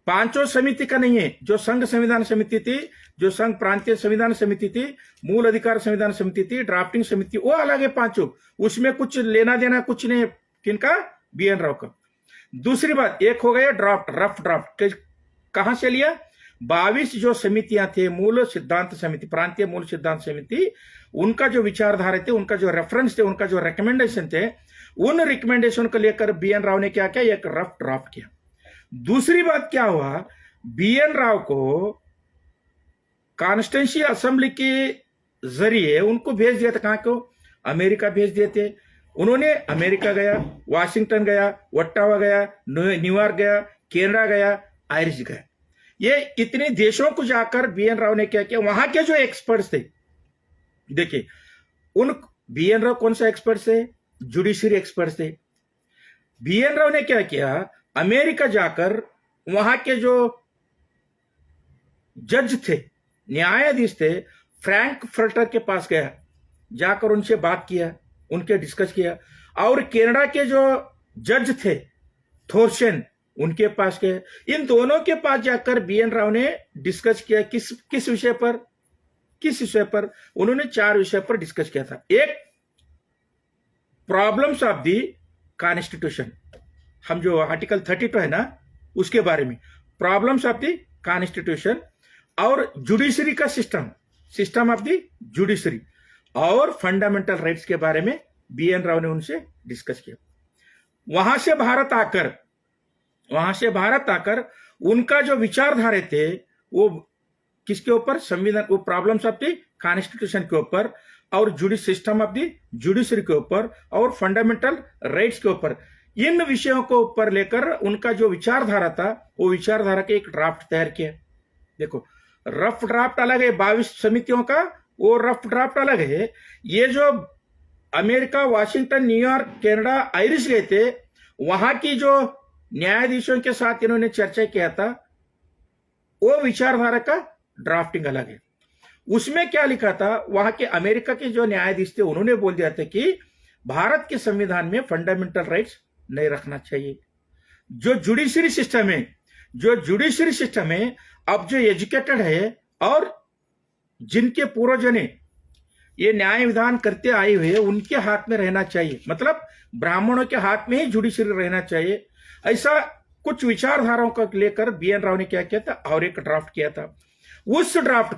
5 समिति का नहीं है, जो संघ संविधान समिति थी, जो संघ प्रांतीय संविधान समिति थी, मूल अधिकार संविधान समिति थी, ड्राफ्टिंग समिति, वो अलग है 5। उसमें कुछ लेना देना कुछ नहीं, किनका, बी एन राव का। दूसरी बात, एक हो गया ड्राफ्ट, रफ ड्राफ्ट कहां से लिया, 22 जो समितियां थे, मूल सिद्धांत समिति, प्रांतीय मूल सिद्धांत समिति, उनका जो विचारधारा थे, उनका जो रेफरेंस थे, उनका जो रिकमेंडेशन थे, उन रिकमेंडेशन को लेकर बी एन राव ने क्या किया, एक रफ ड्राफ्ट किया। दूसरी बात क्या हुआ, बी एन राव को कॉन्स्टिट्यूशन असेंबली के जरिए उनको भेज दिया था कहां को, अमेरिका भेज दिए थे। उन्होंने अमेरिका गया, वाशिंगटन गया, ओट्टावा गया, न्यूयॉर्क गया, कनाडा गया, आयरिश गया। ये इतने देशों को जाकर BN राव ने क्या किया, वहां के जो एक्सपर्ट्स थे, देखिए उन BN राव कौन सा एक्सपर्ट थे, जुडिशरी एक्सपर्ट थे। BN राव ने क्या किया, अमेरिका जाकर वहां के जो जज थे, न्यायाधीश थे, फ्रैंकफर्टर के पास गया, जाकर उनसे बात किया, उनके डिस्कस किया। और कनाडा के जो जज थे थोरसेन, उनके पास गए। इन दोनों के पास जाकर BN राव ने डिस्कस किया। किस विषय पर उन्होंने 4 विषय पर डिस्कस किया था। एक, प्रॉब्लम्स ऑफ द कॉन्स्टिट्यूशन, हम जो आर्टिकल 32 है ना, उसके बारे में, प्रॉब्लम्स ऑफ द कॉन्स्टिट्यूशन, और जुडिशरी का सिस्टम ऑफ द जुडिशरी, और फंडामेंटल राइट्स के बारे में BN राव ने उनसे डिस्कस किया। वहां से भारत आकर उनका जो विचारधारे थे वो किसके ऊपर, संविधान, वो प्रॉब्लम्स ऑफ द कॉन्स्टिट्यूशन के ऊपर, और सिस्टम ऑफ द जुडिशरी के ऊपर, और फंडामेंटल राइट्स के ऊपर, इन विषयों को ऊपर लेकर उनका जो विचारधारा था, वो विचारधारा के एक ड्राफ्ट तैयार किया। देखो, रफ ड्राफ्ट अलग है 22 समितियों का, वो रफ ड्राफ्ट अलग है। ये जो America, Washington, New York, Canada, Irish गए थे, वहां की जो न्यायाधीशों के साथ इन्होंने चर्चा किया था, वो विचारधारा का ड्राफ्टिंग अलग है। उसमें क्या लिखा था, वहां के अमेरिका के जो न्यायाधीश थे, उन्होंने बोल दिया था कि भारत के संविधान में फंडामेंटल राइट्स नहीं रखना चाहिए। जो जुडिशरी सिस्टम है, अब जो एजुकेटेड है और जिनके पूर्वजों ने ये न्याय विधान करते आए हुए, उनके हाथ में रहना चाहिए, मतलब ब्राह्मणों के हाथ में ही जुडिशरी रहना चाहिए। ऐसा कुछ विचारधाराओं को लेकर BN राव ने क्या किया था, और एक ड्राफ्ट किया था। उस ड्राफ्ट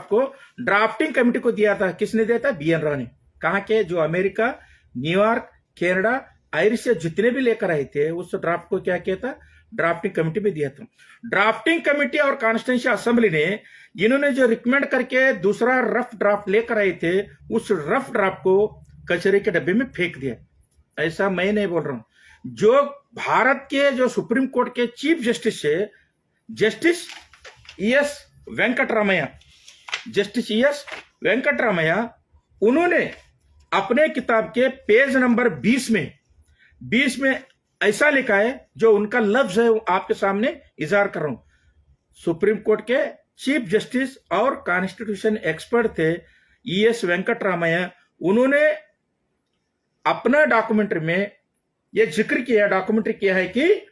को ड्राफ्टिंग कमेटी को दिया था। किसने दिया था, BN राव ने। कहां के, जो अमेरिका, न्यूयॉर्क, कनाडा, आयरिश से जितने भी लेकर आए थे, उस ड्राफ्ट को क्या किया था, ड्राफ्टिंग कमेटी में दिया था। ड्राफ्टिंग कमेटी और कॉन्स्टिट्यूशन असेंबली ने इन्होंने जो रिकमेंड करके दूसरा रफ ड्राफ्ट लेकर आए थे, उस रफ ड्राफ्ट को कचरे के डब्बे में फेंक दिया। ऐसा मैं नहीं बोल रहा हूं, जो भारत के जो सुप्रीम कोर्ट के चीफ जस्टिस है, जस्टिस ES वेंकटरामैया, उन्होंने अपने किताब के पेज नंबर 20 में ऐसा लिखा है, जो उनका लफ्ज है, आपके सामने इजहार कर रहा हूं। सुप्रीम कोर्ट के चीफ जस्टिस और कॉन्स्टिट्यूशन एक्सपर्ट थे ES वेंकटरामैया, उन्होंने अपना डॉक्यूमेंट्री में यह जिक्र किया है कि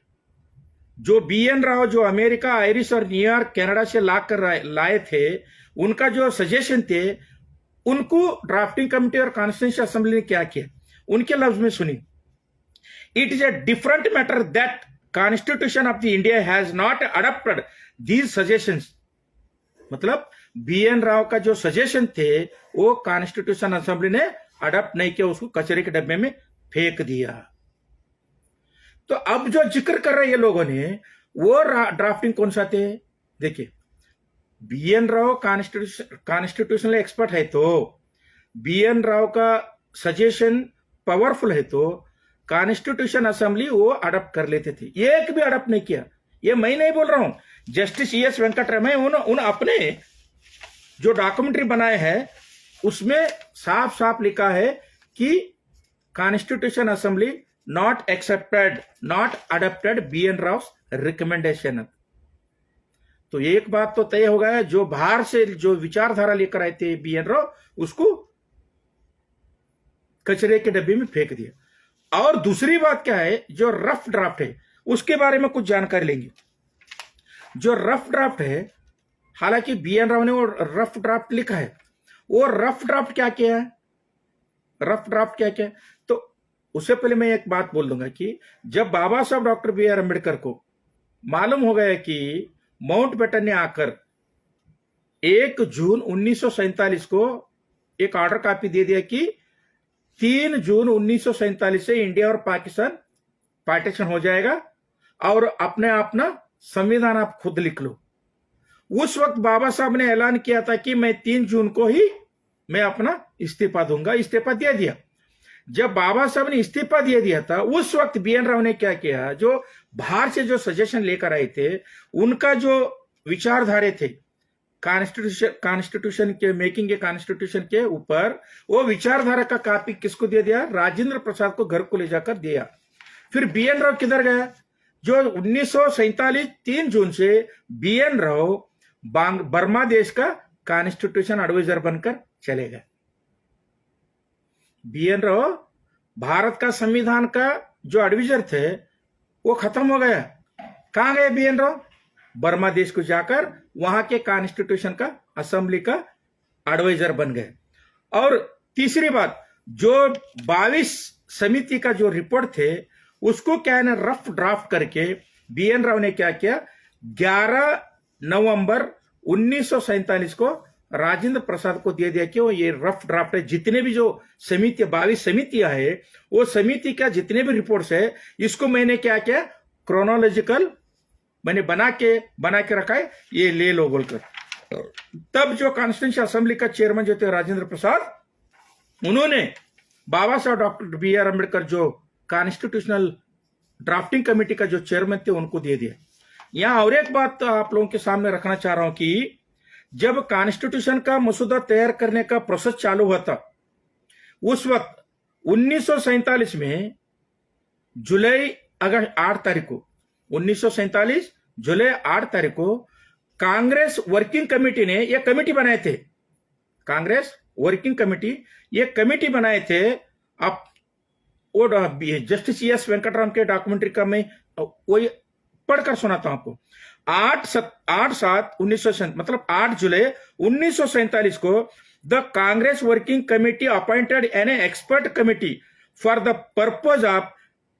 जो BN राव जो अमेरिका, आयरिश और न्यूयॉर्क, कनाडा से लाए थे, उनका जो सजेशन थे, उनको ड्राफ्टिंग कमेटी और कॉन्स्टिट्यूशन असेंबली ने क्या किया, उनके लफ्ज में सुनी। It is a different matter that constitution of the India has not adopted these suggestions, मतलब BN राव का जो सजेशन थे, वो कॉन्स्टिट्यूशन असेंबली ने अडॉप्ट नहीं किया, उसको कचरे के डब्बे में फेंक दिया। तो अब जो जिक्र कर रहे ये लोगों ने, वो ड्राफ्टिंग कौन सा थे, देखिए, BN राव कॉन्स्टिट्यूशनल एक्सपर्ट है, तो BN राव का सजेशन पावरफुल है, तो कॉन्स्टिट्यूशन असेंबली वो अडॉप्ट कर लेते थे। एक भी अडॉप्ट नहीं किया। ये मैं नहीं बोल रहा हूं, जस्टिस ES वेंकटरामैया उन अपने जो डॉक्यूमेंट्री बनाए हैं, उसमें साफ साफ लिखा है कि constitution assembly not adopted BN Rao recommendation. तो एक बात तो तय हो गया है, जो बाहर से जो विचारधारा लेकर आए थे BN राव, उसको कचरे के डब्बे में फेंक दिया। और दूसरी बात क्या है, जो रफ ड्राफ्ट है, उसके बारे में कुछ जानकारी लेंगे। जो रफ ड्राफ्ट है, हालांकि BN राव ने वो रफ ड्राफ्ट लिखा है, वो रफ ड्राफ्ट क्या किया है, तो उससे पहले मैं एक बात बोल दूंगा कि जब बाबा साहब डॉक्टर BR अम्बेडकर को मालूम हो गया कि माउंटबेटन ने आकर 1 जून 1947 को एक ऑर्डर कॉपी दे दिया कि 3 जून 1947 से इंडिया और पाकिस्तान पार्टीशन हो जाएगा और अपना संविधान आप खुद लिख लो। उस वक्त बाबा साहब ने ऐलान किया था कि मैं 3 जून को ही मैं अपना इस्तीफा दूंगा, इस्तीफा दे दिया। जब बाबा साहब ने इस्तीफा दे दिया था उस वक्त बीएन राव ने क्या किया, जो बाहर से जो सजेशन लेकर आए थे उनका जो विचारधारे थे कॉन्स्टिट्यूशन के मेकिंग के कॉन्स्टिट्यूशन के ऊपर, वो विचारधारा का कॉपी किसको दे दिया, राजेंद्र प्रसाद को घर को ले जाकर दिया। फिर बीएन राव किधर गया, जो 1947 3 जून से बीएन राव बर्मा देश का कॉन्स्टिट्यूशन एडवाइजर बनकर चले गए। बीएन राव भारत का संविधान का जो एडवाइजर थे वो खत्म हो गया। कहां गए बीएन राव, बर्मा देश को जाकर वहां के कॉन्स्टिट्यूशन का असेंबली का एडवाइजर बन गए। और तीसरी बात, जो 22 समिति का जो रिपोर्ट थे उसको क्या है ना रफ ड्राफ्ट करके बीएन राव ने क्या किया, 11 नवंबर 1947 को राजेंद्र प्रसाद को दे दिया कि वो ये रफ ड्राफ्ट है, जितने भी जो समिति 22 समितियां है वो समिति का जितने भी रिपोर्ट्स है इसको मैंने क्या किया, क्रोनोलॉजिकल मैंने बना के रखा है, ये ले लो बोलकर। तब जो कॉन्स्टिट्यूशन असेंबली का चेयरमैन जो थे राजेंद्र प्रसाद, उन्होंने बाबा Saheb doctor B R Ambedkar जो कॉन्स्टिट्यूशनल ड्राफ्टिंग कमेटी का जो चेयरमैन थे उनको दे दिया। यहां और एक बात आप लोगों के सामने रखना चाह रहा हूं कि जब कॉन्स्टिट्यूशन का मसौदा तैयार करने का प्रोसेस चालू हुआ था उस वक्त 1947 में जुलाई 8 तारीख को 1947 जुलाई 8 तारीख को कांग्रेस वर्किंग कमेटी ने यह कमेटी बनाए थे, कांग्रेस वर्किंग कमेटी ये कमेटी बनाए थे। आप वो जस्टिस एस वेंकटराम के डॉक्यूमेंट्री का मैं वही पढ़कर सुनाता हूं आपको। 8/7/1947 मतलब 8 जुलाई 1947 को the Congress working committee appointed an expert committee for the purpose of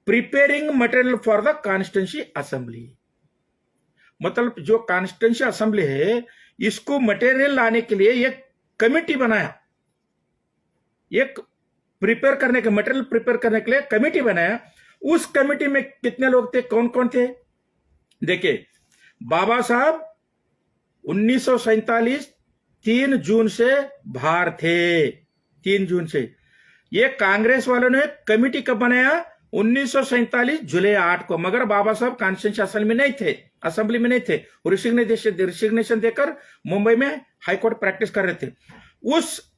preparing material for the constituency assembly. मतलब जो कॉन्स्टिट्यूंसी असेंबली है इसको मटेरियल लाने के लिए एक कमेटी बनाया, एक प्रिपेयर करने के मटेरियल प्रिपेयर करने के लिए कमेटी बनाया। उस कमेटी में कितने लोग थे, कौन कौन थे, देखिए बाबा साहब 1947 3 जून से बाहर थे, 3 जून से। ये कांग्रेस वालों ने कमेटी कब बनाया, 1947 जुलाई 8 को, मगर बाबा साहब कॉन्स्टिट्यूशन असेंबली में नहीं थे, रिसिग्नेशन देकर मुंबई में हाईकोर्ट प्रैक्टिस कर रहे थे। उस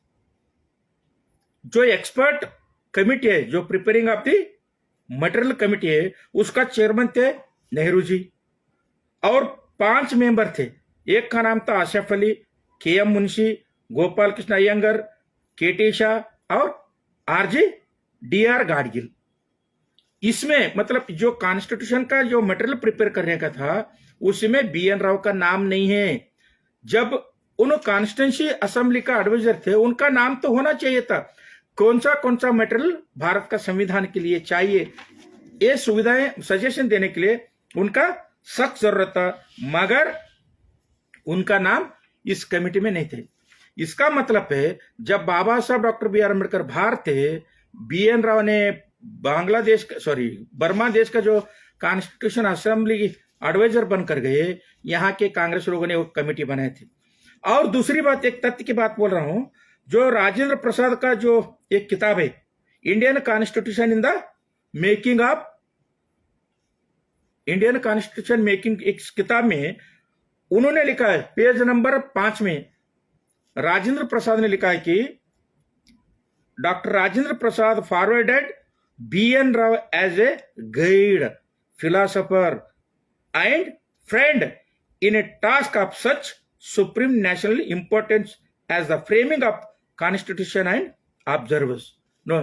जो एक्सपर्ट कमेटी है जो preparing of the material committee है उसका चेयरमैन थे नेहरू जी, और 5 मेंबर थे। एक का नाम था आसिफ अली, के.एम. मुंशी, गोपाल कृष्ण अयंगर, के.टी. शाह और आर.जी. डी.आर. गाडगिल। इसमें मतलब जो कॉन्स्टिट्यूशन का जो मटेरियल प्रिपेयर करने का था उसमें बीएन राव का नाम नहीं है। जब उन कॉन्स्टिट्यूंसी असेंबली का एडवाइजर थे उनका नाम तो होना चाहिए था, कौन सा मटेरियल भारत का संविधान के लिए चाहिए, ये सुविधाएं सजेशन देने के लिए उनका सख्त जरूरत था, मगर उनका नाम इस कमेटी में नहीं थे। इसका मतलब है जब बाबा Saheb doctor B R Ambedkar बाहर थे, बीएन राव ने बर्मा देश का जो कॉन्स्टिट्यूशन असेंबली एडवाइजर बनकर गए, यहाँ के कांग्रेस लोगों ने वो कमेटी बनाए थे। और दूसरी बात, एक तथ्य की बात बोल रहा हूं, जो राजेंद्र प्रसाद का जो एक किताब है Indian constitution in the making of Indian constitution making, इस किताब में उन्होंने लिखा है पेज नंबर 5 में राजेंद्र प्रसाद ने लिखा है कि doctor Rajendra Prasad forwarded BN Rao as a guide, philosopher and friend in a task of such supreme national importance as the framing of constitution and observers. नो,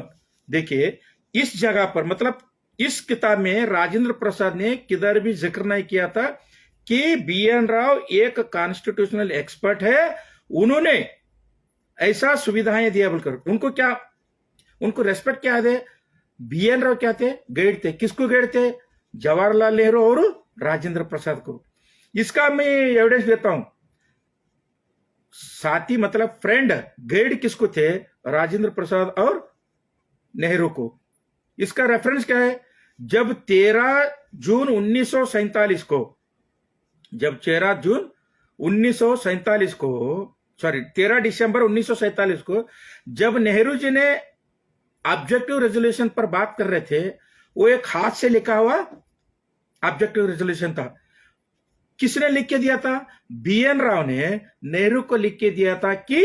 देखिए इस जगह पर मतलब इस किताब में राजेंद्र प्रसाद ने किधर भी जिक्र नहीं किया था कि बीएन राव एक कॉन्स्टिट्यूशनल एक्सपर्ट है, उन्होंने ऐसा सुविधाएं दिया बोलकर। उनको क्या, उनको रेस्पेक्ट क्या दे, बीएन राव क्या थे, गाइड थे। किसको गाइड थे, जवाहरलाल नेहरू और राजेंद्र प्रसाद को। इसका मैं एविडेंस देता हूं। साथी मतलब फ्रेंड, गाइड किसको थे, राजेंद्र प्रसाद और नेहरू को। इसका रेफरेंस क्या है, जब 13 जून 1947 को, जब 13 जून 1947 को 13 दिसंबर 1947 को जब नेहरू जी ने ऑब्जेक्टिव रेजोल्यूशन पर बात कर रहे थे, वो एक हाथ से लिखा हुआ ऑब्जेक्टिव रेजोल्यूशन था। किसने लिख के दिया था? BN राव ने नेहरू को लिख के दिया था कि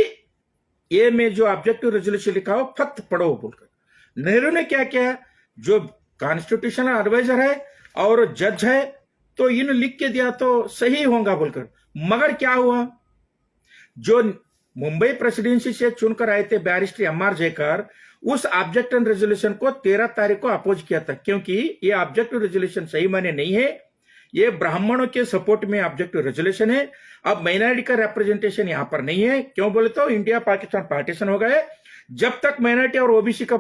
ये में जो ऑब्जेक्टिव रेजोल्यूशन लिखा हो फक्त पढ़ो बोलकर। नेहरू ने क्या किया, जो कॉन्स्टिट्यूशनल एडवाइजर है और जज है, तो इन लिख के दिया तो सही होगा बोलकर। मगर क्या हुआ, जो मुंबई प्रेसिडेंसी से चुनकर आए थे बैरिस्टर MR जयकर, उस ऑब्जेक्ट एंड रेजोल्यूशन को 13 तारीख को अपोज किया था, क्योंकि ये ऑब्जेक्टिव रेजोल्यूशन सही माने नहीं है, ये ब्राह्मणों के सपोर्ट में ऑब्जेक्टिव रेजोल्यूशन है। अब माइनॉरिटी का रिप्रेजेंटेशन यहां पर नहीं है। क्यों बोले तो इंडिया पाकिस्तान पार्टीशन हो गए। जब तक माइनॉरिटी और OBC का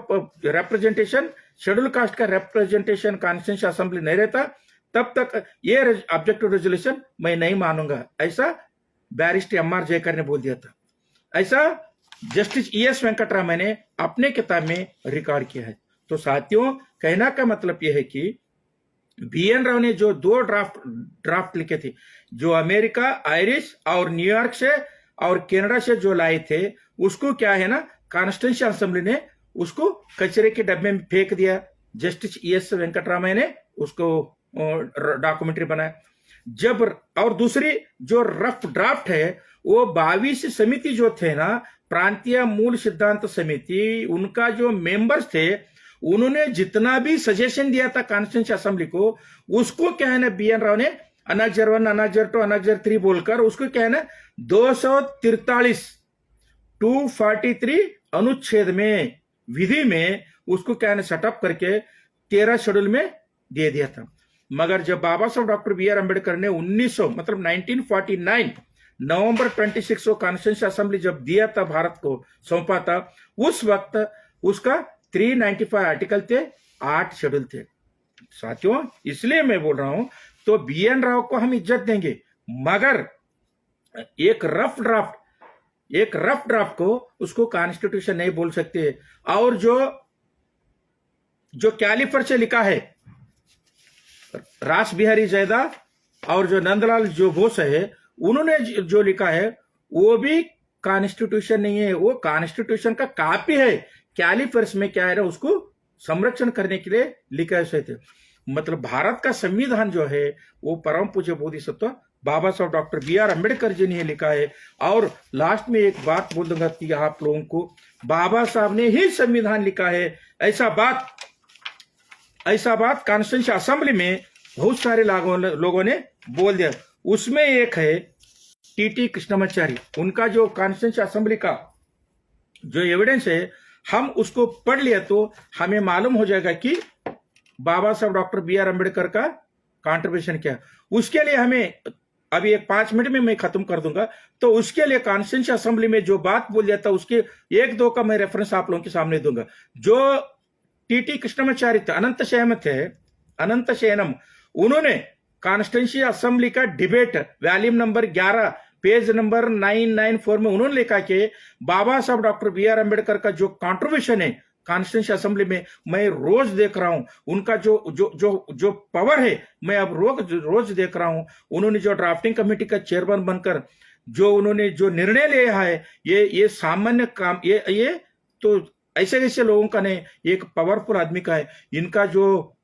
रिप्रेजेंटेशन, शेड्यूल कास्ट का रिप्रेजेंटेशन कॉन्स्टिट्यूशन असेंबली नहीं रहता, तब तक ये ऑब्जेक्टिव रेजोल्यूशन मैं नहीं मानूंगा, ऐसा बैरिस्टर MR जयकर ने बोल दिया था। ऐसा जस्टिस ES वेंकटरामन ने अपने किताब में रिकॉर्ड किया है। तो साथियों, कहना का मतलब यह है कि BN राव ने जो 2 ड्राफ्ट लिखे थे, जो अमेरिका, आयरिश और न्यूयॉर्क से और कनाडा से जो लाए थे, उसको क्या है ना, कॉन्स्टिट्यूशन असेंबली ने उसको कचरे के डब्बे में फेंक दिया। जस्टिस ES वेंकटरामन ने उसको डॉक्यूमेंट्री बनाया। जब और दूसरी जो रफ ड्राफ्ट है, वो 22 समिति जो थे ना, प्रांतीय मूल सिद्धांत समिति, उनका जो मेंबर्स थे, उन्होंने जितना भी सजेशन दिया था कॉन्स्टिट्यूशन असेंबली को, उसको क्या है ना, BN राव ने अनेक्जर 1, अनेक्जर 2, अनेक्जर 3 बोलकर उसको क्या है ना 243 अनुच्छेद में, विधि में उसको क्या है ना सेटअप करके 13 शेड्यूल में दे दिया था। मगर जब बाबा साहब डॉक्टर BR अम्बेडकर ने 1949 नवंबर 26 को कॉन्स्टिट्यूशन असेंबली जब दिया था, भारत को सौंपा था, उस वक्त उसका 395 आर्टिकल थे, 8 शेड्यूल थे। साथियों, इसलिए मैं बोल रहा हूं, तो BN राव को हम इज्जत देंगे, मगर एक रफ ड्राफ्ट को उसको कॉन्स्टिट्यूशन नहीं बोल सकते। और जो कैलिफर से लिखा है रास बिहारी जैदा और जो नंदलाल जो बोस है, उन्होंने जो लिखा है वो भी कॉन्स्टिट्यूशन नहीं है, वो कॉन्स्टिट्यूशन का कॉपी है। कैलिफर्स में क्या है ना, उसको संरक्षण करने के लिए लिखा है थे। मतलब भारत का संविधान जो है वो परम पूज्य बोधिसत्व बाबा साहब डॉक्टर BR अम्बेडकर जी ने लिखा है। और लास्ट में एक बात बोल दूंगा कि आप लोगों को, बाबा साहब ने ही संविधान लिखा है, ऐसा बात कॉन्स्टिट्यूशन असेंबली में बहुत सारे लोगों ने बोल दिया। उसमें एक है TT कृष्णमाचारी, उनका जो कॉन्स्टिट्यूशन असेंबली का जो एविडेंस है, हम उसको पढ़ लिया तो हमें मालूम हो जाएगा कि बाबा साहब डॉक्टर BR अम्बेडकर का कॉन्ट्रीब्यूशन क्या। उसके लिए हमें अभी एक 5 मिनट में मैं खत्म कर दूंगा। तो उसके लिए कॉन्स्टिट्यूशन असेंबली में जो बात बोल दिया था, उसके 1-2 का मैं रेफरेंस आप लोगों के सामने दूंगा। जो TT कृष्णमाचारी थे, अनंत शयनम, उन्होंने कॉन्स्टिट्यूशन असेंबली का debate volume number 11 page number 994 में उन्होंने लिखा कि बाबा साहब डॉक्टर BR अम्बेडकर का जो कॉन्ट्रीब्यूशन है कॉन्स्टिट्यूशन असेंबली में, मैं रोज देख रहा हूं। उनका जो पावर है, मैं अब रोज देख रहा हूं। उन्होंने जो ड्राफ्टिंग कमेटी का चेयरमैन बनकर जो उन्होंने जो निर्णय लिया है, ये सामान्य काम, ये तो ऐसे लोगों का नहीं, एक पावरफुल आदमी का है। इनका जो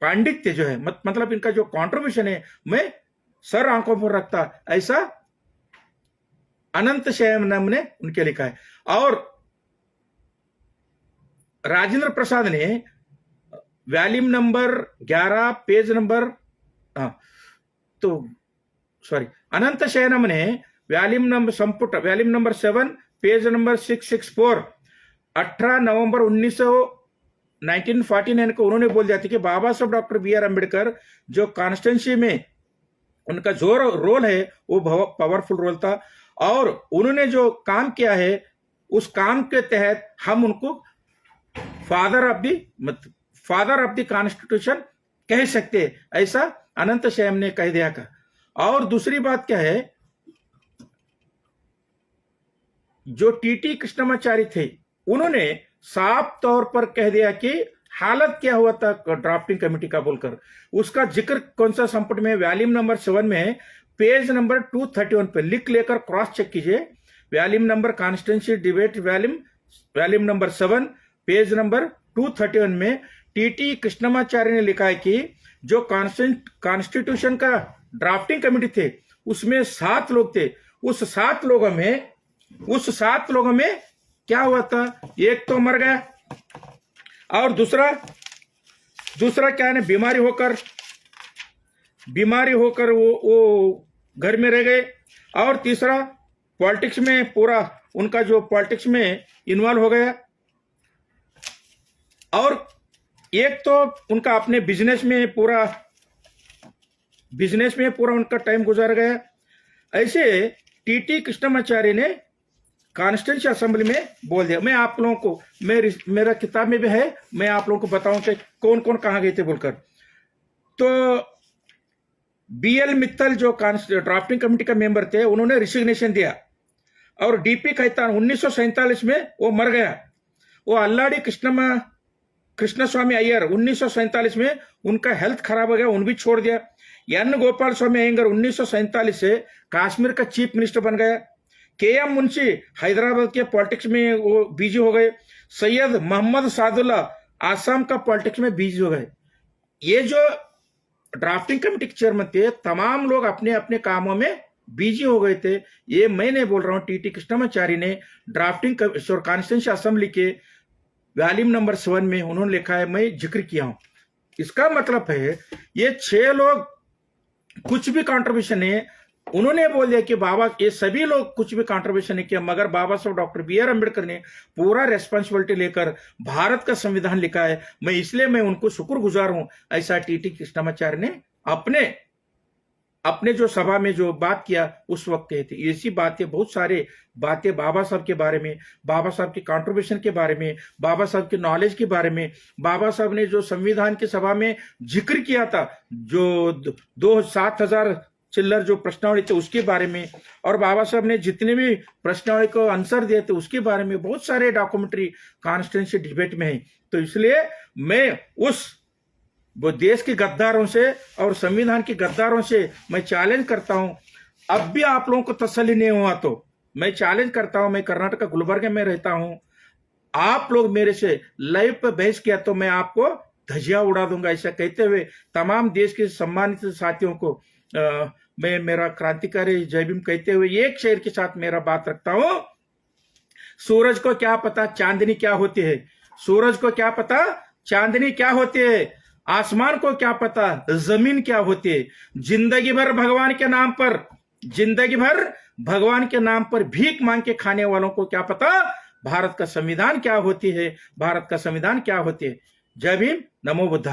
पांडित्य जो है, मतलब इनका जो कॉन्ट्रीब्यूशन है, मैं सर आंखों पर रखता, ऐसा अनंत शयनम ने उनके लिखा है। और राजेंद्र प्रसाद ने वॉल्यूम नंबर 11 पेज नंबर अनंत शयनम ने वॉल्यूम नंबर 7 पेज नंबर 664 18 नवंबर 1949 को उन्होंने बोल दिया था कि बाबा साहब डॉक्टर BR अम्बेडकर जो कॉन्स्टिट्यूंसी में उनका जो रोल है वो पावरफुल रोल था। और उन्होंने जो काम किया है, उस काम के तहत हम उनको फादर ऑफ द कॉन्स्टिट्यूशन कह सकते हैं, ऐसा अनंत शयनम ने कह दिया का। और दूसरी बात क्या है, जो TT कृष्णमाचारी थे, उन्होंने साफ तौर पर कह दिया कि हालत क्या हुआ था ड्राफ्टिंग कमेटी का बोलकर। उसका जिक्र कौन सा संपुट में, वॉल्यूम नंबर 7 में पेज नंबर 231 पे लिख लेकर क्रॉस चेक कीजिए। Volume number constituency debate volume number 7 page number 231 में टीटी कृष्णमाचार्य ने लिखा है कि जो कॉन्स्टिट्यूशन का ड्राफ्टिंग कमेटी थे उसमें 7 लोग थे। उस 7 लोगों में क्या हुआ था, एक तो मर गया और दूसरा क्या है, बीमारी होकर वो घर में रह गए, और तीसरा पॉलिटिक्स में पूरा उनका जो पॉलिटिक्स में इन्वॉल्व हो गया, और एक तो उनका अपने बिजनेस में पूरा उनका टाइम गुजार गया। ऐसे टीटी कृष्णमाचार्य ने कॉन्स्टिट्यूंसी असेंबली में बोल दिया। मैं आप लोगों को मेरा किताब में भी है, मैं आप लोगों को बताऊं कि कौन कौन कहां गए थे बोलकर। तो बीएल मित्तल जो ड्राफ्टिंग कमेटी का मेंबर थे उन्होंने रिसिग्नेशन दिया, और डीपी खैतान 1947 में वो मर गया। वो अल्लाडी कृष्णस्वामी अय्यर 1947 में उनका हेल्थ खराब हो गया, उन भी छोड़ दिया। एन गोपाल स्वामी अयंगर 1947 से कश्मीर का चीफ मिनिस्टर बन गया। केएम मुंशी हैदराबाद के पॉलिटिक्स में वो बिजी हो गए। सैयद मोहम्मद सादुल्ला आसाम का पॉलिटिक्स में बिजी हो गए। ये जो ड्राफ्टिंग कमेटी के चेयरमैन थे तमाम लोग अपने अपने कामों में बिजी हो गए थे। ये मैं नहीं बोल रहा हूं, टीटी कृष्णमाचार्य ने ड्राफ्टिंग कॉन्स्टिट्यूंसी असेंबली के वॉल्यूम नंबर 7 में उन्होंने लिखा है, मैं जिक्र किया हूं। इसका मतलब है ये 6 लोग कुछ भी कंट्रीब्यूशन नहीं, उन्होंने बोल दिया कि बाबा, ये सभी लोग कुछ भी कंट्रीब्यूशन नहीं किया, मगर बाबा साहब डॉक्टर बी.आर. अम्बेडकर ने पूरा रेस्पॉन्सिबिलिटी लेकर भारत का संविधान लिखा है। मैं उनको शुक्रगुजार हूं। ऐसा टीटी कृष्णमाचार्य ने अपने जो सभा में जो बात किया उस वक्त कही थी। ऐसी बातें, बहुत सारे बातें बाबा साहब के बारे में, बाबा साहब के कंट्रीब्यूशन के बारे में, बाबा साहब के नॉलेज के बारे में, बाबा साहब ने जो संविधान की सभा में जिक्र किया था, जो 7,000 चिल्लर जो प्रश्नावली थे उसके बारे में, और बाबा साहब ने जितने भी प्रश्नावली को आंसर दिए थे उसके बारे में बहुत सारे डॉक्यूमेंट्री कॉन्स्टिट्यूंसी डिबेट में है। तो इसलिए मैं वो देश के गद्दारों से और संविधान के गद्दारों से मैं चैलेंज करता हूं। अब भी आप लोगों को तसल्ली नहीं हुआ तो मैं चैलेंज करता हूं। मैं कर्नाटक गुलबर्गा में रहता हूं, आप लोग मेरे से लाइव पे बहस किया तो मैं आपको धजिया उड़ा दूंगा। ऐसा कहते हुए तमाम देश के सम्मानित साथियों को मैं मेरा क्रांतिकारी जय भीम कहते हुए एक शेर के साथ मेरा बात रखता हूं। सूरज को क्या पता चांदनी क्या होती है, सूरज को क्या पता चांदनी क्या होती है, आसमान को क्या पता जमीन क्या होती है। जिंदगी भर भगवान के नाम पर भीख मांग के खाने वालों को क्या पता भारत का संविधान क्या होती है, भारत का संविधान क्या होती है। जय भीम, नमो बुद्धाय।